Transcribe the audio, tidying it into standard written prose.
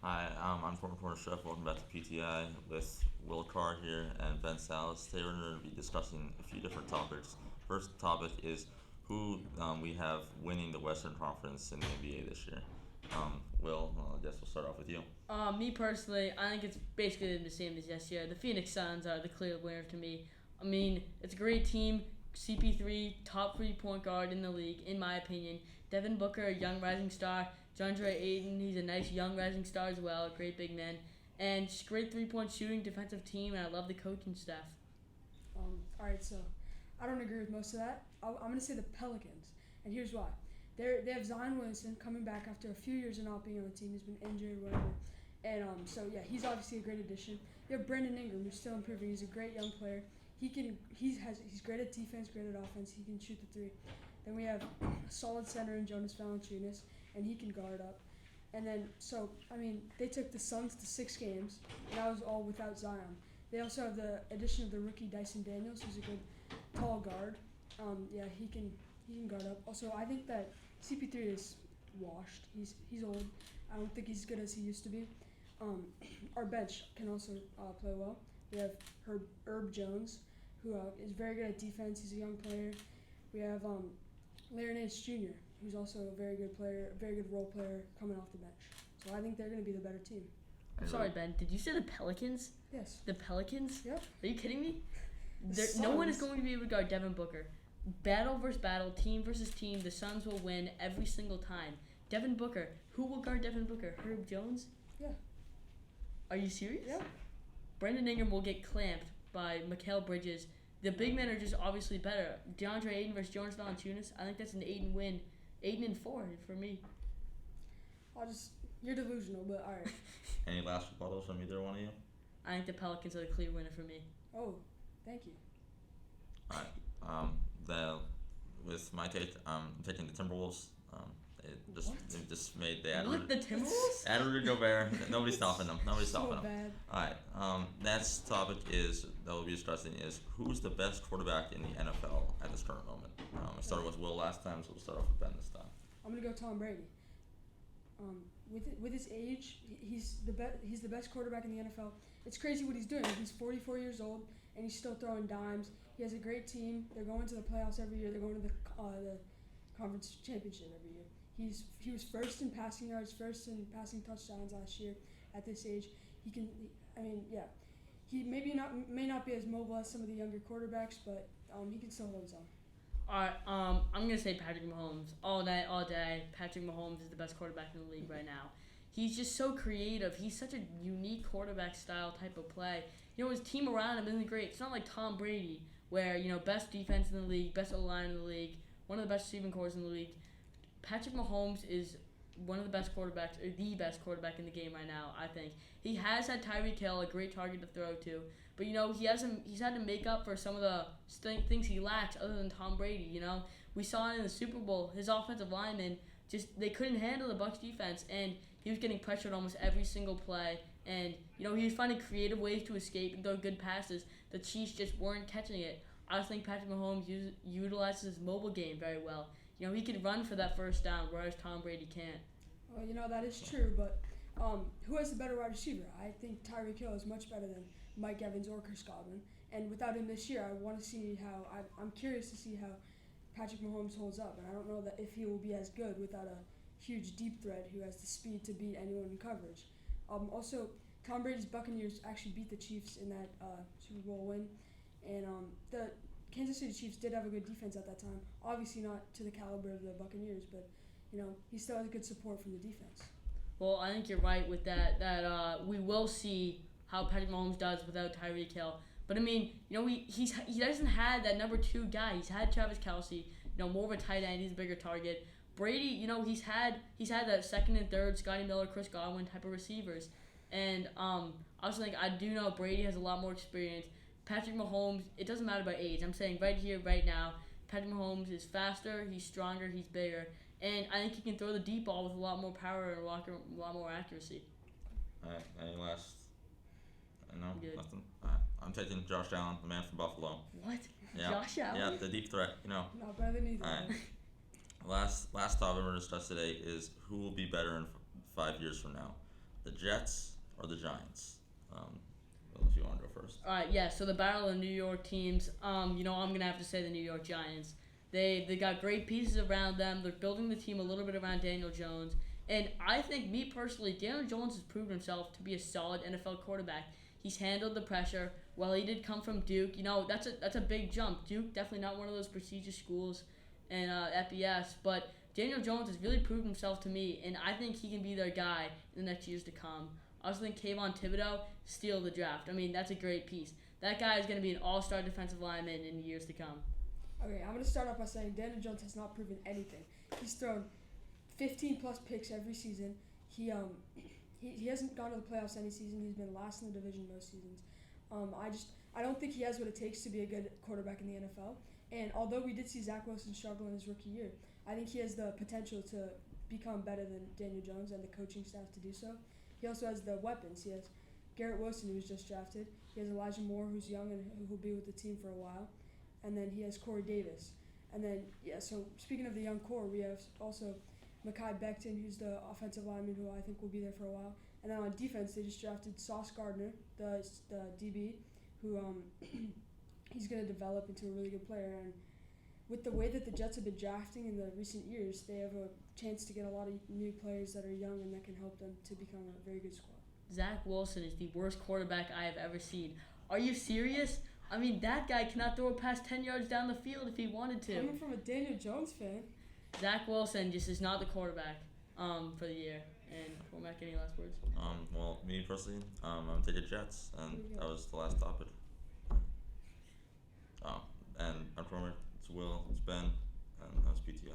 Hi, I'm former corner chef. Welcome back to PTI with Will Carr here and Ben Salas. Today we're going to be discussing a few different topics. First topic is who we have winning the Western Conference in the NBA this year. Will, I guess we'll start off with you. Me personally, I think it's basically the same as yesterday. The Phoenix Suns are the clear winner to me. I mean, it's a great team. CP3, top 3 point guard in the league, in my opinion. Devin Booker, a young rising star. DeAndre Ayton, he's a nice young rising star as well, a great big man. And just great 3 point shooting defensive team, and I love the coaching staff. All right, so I don't agree with most of that. I'm going to say the Pelicans, and here's why. They have Zion Williamson coming back after a few years of not being on the team. He's been injured, whatever. And so yeah, he's obviously a great addition. You have Brandon Ingram, who's still improving. He's a great young player. He's great at defense, great at offense. He can shoot the three. Then we have a solid center in Jonas Valanciunas, and he can guard up. And then they took the Suns to 6 games, and that was all without Zion. They also have the addition of the rookie Dyson Daniels, who's a good tall guard. Yeah, he can guard up. Also, I think that CP3 is washed. He's old. I don't think he's as good as he used to be. Our bench can also play well. We have Herb Jones, who is very good at defense. He's a young player. We have Larry Nance Jr., who's also a very good player, a very good role player coming off the bench. So I think they're going to be the better team. I'm sorry, Ben. Did you say the Pelicans? Yes. The Pelicans? Yep. Are you kidding me? The No one is Suns. going to be able to guard Devin Booker. Battle versus battle, team versus team, the Suns will win every single time. Devin Booker. Who will guard Devin Booker? Herb Jones? Yeah. Are you serious? Yeah. Brandon Ingram will get clamped by Mikal Bridges. The big men are just obviously better. DeAndre Ayton versus Jonas Valanciunas. I think that's an Ayton win. Ayton and 4 for me. You're delusional, but all right. Any last rebuttals from either one of you? I think the Pelicans are the clear winner for me. Oh, thank you. All right. With my take, I'm taking the Timberwolves. They just made they added What, the Timberwolves? added Rudy Gobert. Nobody's stopping them. Nobody's So stopping them. bad. All right. Next topic is that we'll be discussing is who's the best quarterback in the NFL at this current moment. I started with Will last time, so we'll start off with Ben this time. I'm gonna go Tom Brady. With his age, he's the best quarterback in the NFL. It's crazy what he's doing. He's 44 years old and he's still throwing dimes. He has a great team. They're going to the playoffs every year. They're going to the conference championship every year. He was first in passing yards, first in passing touchdowns last year. At this age, yeah. He may not be as mobile as some of the younger quarterbacks, but he can still hold his own. Alright, I'm gonna say Patrick Mahomes. All day. Patrick Mahomes is the best quarterback in the league right now. He's just so creative. He's such a unique quarterback style type of play. His team around him isn't great. It's not like Tom Brady, where, best defense in the league, best O-line in the league, one of the best receiving corps in the league. Patrick Mahomes is one of the best quarterbacks, or the best quarterback in the game right now, I think. He has had Tyreek Hill, a great target to throw to, but he's had to make up for some of the things he lacks other than Tom Brady. We saw it in the Super Bowl. His offensive linemen they couldn't handle the Bucs defense, and he was getting pressured almost every single play. And he was finding creative ways to escape and throw good passes. The Chiefs just weren't catching it. I just think Patrick Mahomes utilizes his mobile game very well. He could run for that first down, whereas Tom Brady can't. Well, that is true, but who has the better wide receiver? I think Tyreek Hill is much better than Mike Evans or Chris Godwin. And without him this year, I want to see I'm curious to see how Patrick Mahomes holds up. And I don't know that if he will be as good without a huge deep threat who has the speed to beat anyone in coverage. Also, Tom Brady's Buccaneers actually beat the Chiefs in that Super Bowl win. And the Kansas City Chiefs did have a good defense at that time. Obviously not to the caliber of the Buccaneers, but he still has good support from the defense. Well, I think you're right with that. That we will see how Patrick Mahomes does without Tyreek Hill. But he doesn't have that number 2 guy. He's had Travis Kelce, more of a tight end. He's a bigger target. Brady, he's had that second and third Scotty Miller, Chris Godwin type of receivers. And I also think I do know Brady has a lot more experience. Patrick Mahomes, it doesn't matter about age. I'm saying right here, right now, Patrick Mahomes is faster, he's stronger, he's bigger, and I think he can throw the deep ball with a lot more power and a lot more accuracy. All right. Any last? No, Good. nothing. All right. I'm taking Josh Allen, the man from Buffalo. What? Yeah. Josh Allen? Yeah, the deep threat. Not better than either. All right. Last topic we're going to discuss today is who will be better in 5 years from now. the Jets or the Giants? Well, if you want to go first. All right, yeah. So the battle of New York teams. I'm gonna have to say the New York Giants. They got great pieces around them. They're building the team a little bit around Daniel Jones, and I think me personally, Daniel Jones has proven himself to be a solid NFL quarterback. He's handled the pressure. While he did come from Duke, that's a big jump. Duke definitely not one of those prestigious schools, and FBS, but Daniel Jones has really proved himself to me, and I think he can be their guy in the next years to come. I also think Kayvon Thibodeau steal the draft. I mean, that's a great piece. That guy is going to be an all-star defensive lineman in years to come. Okay, I'm going to start off by saying Daniel Jones has not proven anything. He's thrown 15 plus picks every season. He hasn't gone to the playoffs any season. He's been last in the division most seasons. I don't think he has what it takes to be a good quarterback in the NFL. And although we did see Zach Wilson struggle in his rookie year, I think he has the potential to become better than Daniel Jones and the coaching staff to do so. He also has the weapons. He has Garrett Wilson, who was just drafted. He has Elijah Moore, who's young and who will be with the team for a while. And then he has Corey Davis. And then, so speaking of the young core, we have also Mekhi Becton, who's the offensive lineman who I think will be there for a while. And then on defense, they just drafted Sauce Gardner, the DB, who he's going to develop into a really good player. And with the way that the Jets have been drafting in the recent years, they have a chance to get a lot of new players that are young and that can help them to become a very good squad. Zach Wilson is the worst quarterback I have ever seen. Are you serious? I mean, that guy cannot throw it past 10 yards down the field if he wanted to. Coming from a Daniel Jones fan. Zach Wilson just is not the quarterback for the year. And Cormac, any last words? Well, me personally, I'm gonna take the Jets, and that was the last topic. And I'm Cormac, it's Will, it's Ben, and that's PTI.